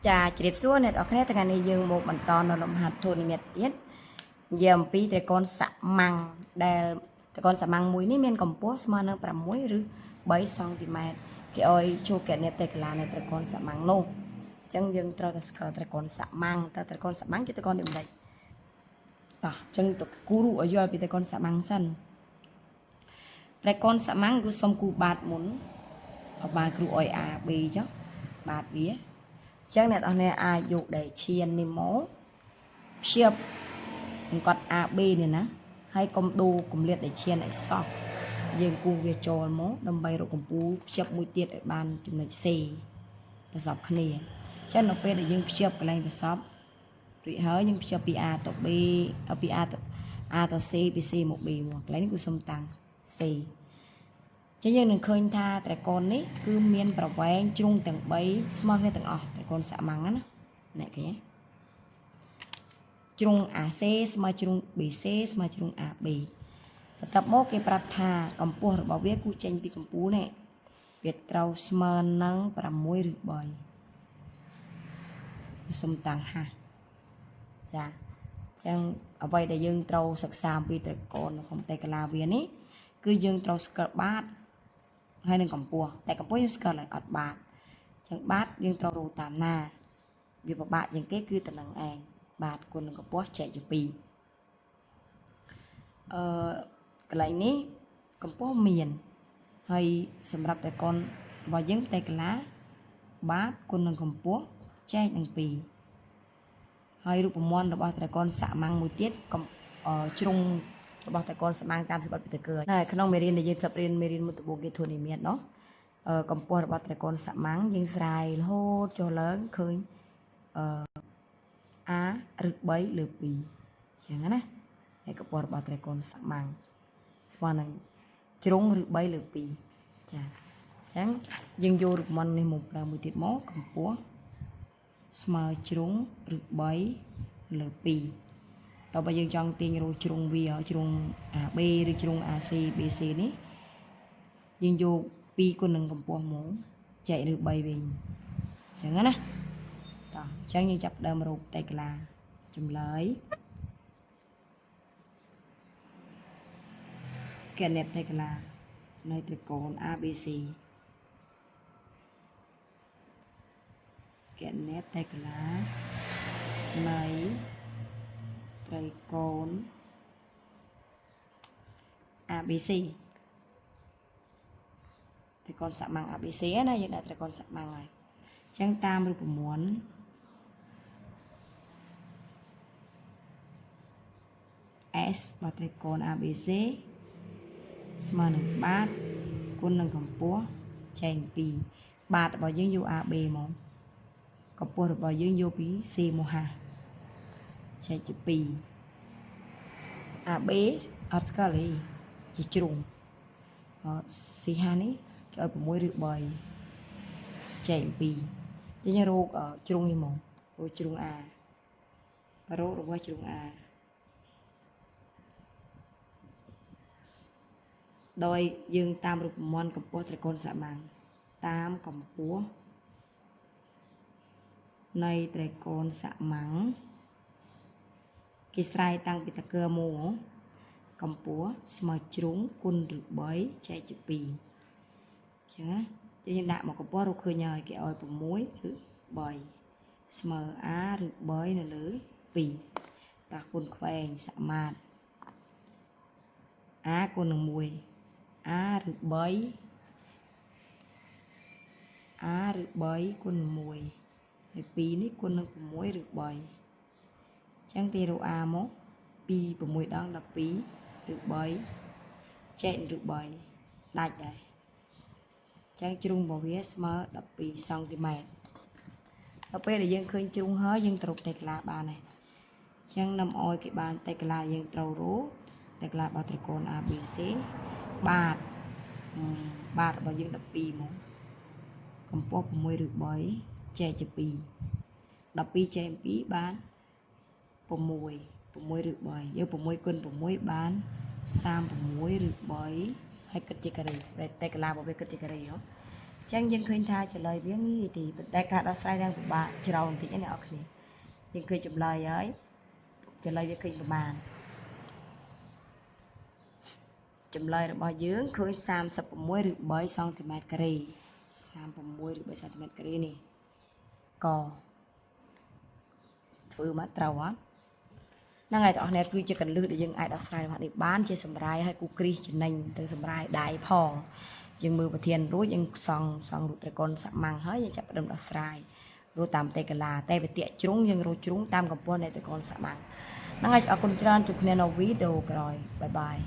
ចាជ្រាបសួរអ្នកនរគ្នាថ្ងៃនេះយើងមកបន្តនៅលំហាត់ធូនីមេតទៀតនិយាយអំពីត្រកូលសមាំងដែលត្រកូលសមាំងមួយនេះមានកម្ពស់ស្មើនឹង6ឬ3សង់ទីម៉ែត្រគេឲ្យជួគណិតតេកឡានៃត្រកូលសមាំងនោះអញ្ចឹងយើងត្រូវតែស្គាល់ត្រកូលសមាំងតើត្រកូលសមាំងជាត្រកូលដូចម៉េចតោះអញ្ចឹងតគូរឲ្យយល់ពីត្រកូលសមាំងសិនត្រកូលសមាំងគឺសុំគូបាតមុនបានគ្រូឲ្យ A B ចុះបាតវាចឹងអ្នកនរអាចយកដែលឈាននេះមកព្យាបអង្គត់ AB នេះណាហើយកុំដូរគម្លាតដែលឈានឲ្យសោះយើងគូសវាចូលមកដើម្បីរកកម្ពូលព្យាបមួយទៀតឲ្យបានចំណុច C ប្រសពគ្នាចឹងនៅពេលដែលយើងព្យាបកន្លែងប្រសពរួចហើយយើងព្យាបពី A ទៅ B ពី A ទៅ C ពី C មក B មកកន្លែងនេះគឺសុំតាំង Cចឹងយើងនឹងឃើញថាត្រកូលនេះគឺមានប្រវែងជ្រុងទាំង3ស្មើគ្នាទាំងអស់ត្រកូលសមាំងណាអ្នកឃើញទេជ្រុង AC ស្មើជ្រុង BC ស្មើជ្រុង AB បន្ទាប់មកគេប្រាប់ថាកម្ពស់របស់វាគូចេញពីកម្ពូលនេះវាត្រូវស្មើនឹង6ឬ3សុំតាំងហាចាចឹងអ្វីដែលយើងត្រូវសិក្សាអំពីត្រកូលនៅក្នុងតេកឡាវានេះគឺយើងត្រូវស្គាល់បាតហើយនឹងកម្ពស់តែកម្ពស់យើងស្គាល់ហើយអត់បាតអញ្ចឹងបាតយើងត្រូវរកតាមណាវាពិបាកជាងគេគឺតំណឹងឯងបាតគុណនឹងកម្ពស់ចែកជា2កន្លែងនេះកម្ពស់មានហើយសម្រាប់ត្រកូលរបស់យើងតេកឡាបាតគុណនឹងកម្ពស់ចែកនឹង2ហើយរូបមន្តរបស់ត្រកូលសមាំងមួយទៀតជ្រុងរបស់ត្រកូលសមាំងតាមសិបត្តិពិតគឺហើយក្នុងមេរៀនដែលយើងចាប់រៀនមេរៀនមុតបូកេធូនីមាននោះកម្ពស់របស់ត្រកូលសមាំងយើងស្រាយរហូតចុះឡើងឃើញA ឬ3លើ2អញ្ចឹងណាហើយកម្ពស់របស់ត្រកូលសមាំងស្មើនឹងជ្រុងឬ3លើ2ចាអញ្ចឹងយើងយករូបមន្តនេះមកប្រើមួយទៀតមកកម្ពស់ស្មើជ្រុងឬ3លើ2តើបើយើងចង់ទាញរកជ្រុងវាជ្រុង AB ឬជ្រុង AC BC នេះយើងយក2គុណនឹងកម្ពស់មកចែកឬ3វិញអញ្ចឹងណាតោះអញ្ចឹងយើងចាប់ដើមរកតេកឡាចម្លើយកណិតតេកឡានៃត្រកូល ABC កណិតតេកឡានៃត្រកូល ABC ត្រកូលសមាំង ABC ណាយើងដាក់ត្រកូលសមាំងហើយអញ្ចឹងតាមរូបមន្តS របស់ត្រកូល ABC ស្មើនឹងបាតគុណនឹងកម្ពស់ចែក2បាតរបស់យើងយក AB មកកម្ពស់របស់យើងយកពី C មកហាចែកជា2 AB អត់ស្គាល់ទេជាជ្រុងC ហានេះគេឲ្យ6ឬ3ចែក2ចឹងរកជ្រុងនេះមករកជ្រុង A រករបស់ជ្រុង A ដោយយើងតាមរូបមន្តកម្ពស់ត្រកូលសមាំងតាមកម្ពស់នៃត្រកូលសមាំងគេស្រ័យតាំងពីតកើមកកម្ពស់ស្មើជ្រុងគុណឬ3ចែកជា2អញ្ចឹងណាយើងដាក់មកកម្ពស់រកឃើញហើយគេឲ្យ6ឬ3ស្មើ A ឬ3នៅលើ2តោះគុណខ្វែងសមាត្រ A គុណនឹង1 A ឬ3 A ឬ3គុណ1ហើយ2នេះគុណនឹង6ឬ3អញ្ចឹងទីរក A មក2 6ដង12ឬ3ចែកឬ3ដាច់ហើយអញ្ចឹងជ្រុងរបស់វាស្មើ12សង់ទីម៉ែត្រដល់ពេលដែលយើងឃើញជ្រុងហើយយើងត្រូវតេកឡាបានហើយអញ្ចឹងនាំឲ្យគេបានតេកឡាយើងត្រូវរកតេកឡារបស់ត្រកូល ABC បាតរបស់យើង12មកកម្ពស់6ឬ3ចែកជា2 12ចែក2បាន6 6ឬ3យក6គុណ6បាន36ឬ3ហើយគិតជាការ៉េតេកឡារបស់វាគិតជាការ៉េ ចឹងយើងឃើញថាចម្លើយវាងាយទីប៉ុន្តែការដោះស្រាយđangពិបាកច្រើនបន្តិចណាអ្នកនរគ្នាយើងឃើញចម្លើយហើយចម្លើយវាឃើញប្រមាណចម្លើយរបស់យើងឃើញ36ឬ3សង់ទីម៉ែត្រការ៉េ36ឬ3សង់ទីម៉ែត្រការ៉េនេះកធ្វើមកត្រូវអត់ហ្នឹងហើយបងប្អូនគឺជាកន្លឹះដែលយើងអាចដោះស្រាយរបស់នេះបានជាសម្រាយឲ្យគូគ្រីសចំណេញទៅសម្រាយដៃផងយើងមើលប្រធានរួចយើងសង់រូបត្រកូលសម៉ាំងហើយយើងចាប់ផ្ដើមដោះស្រាយរួចតាមតេកាឡាតែវិទ្យាជ្រុងយើងរកជ្រុងតាមកម្ពស់នៃត្រកូលសម៉ាំងហ្នឹងហើយអរគុណច្រើនជួបគ្នានៅវីដេអូក្រោយបាយបាយ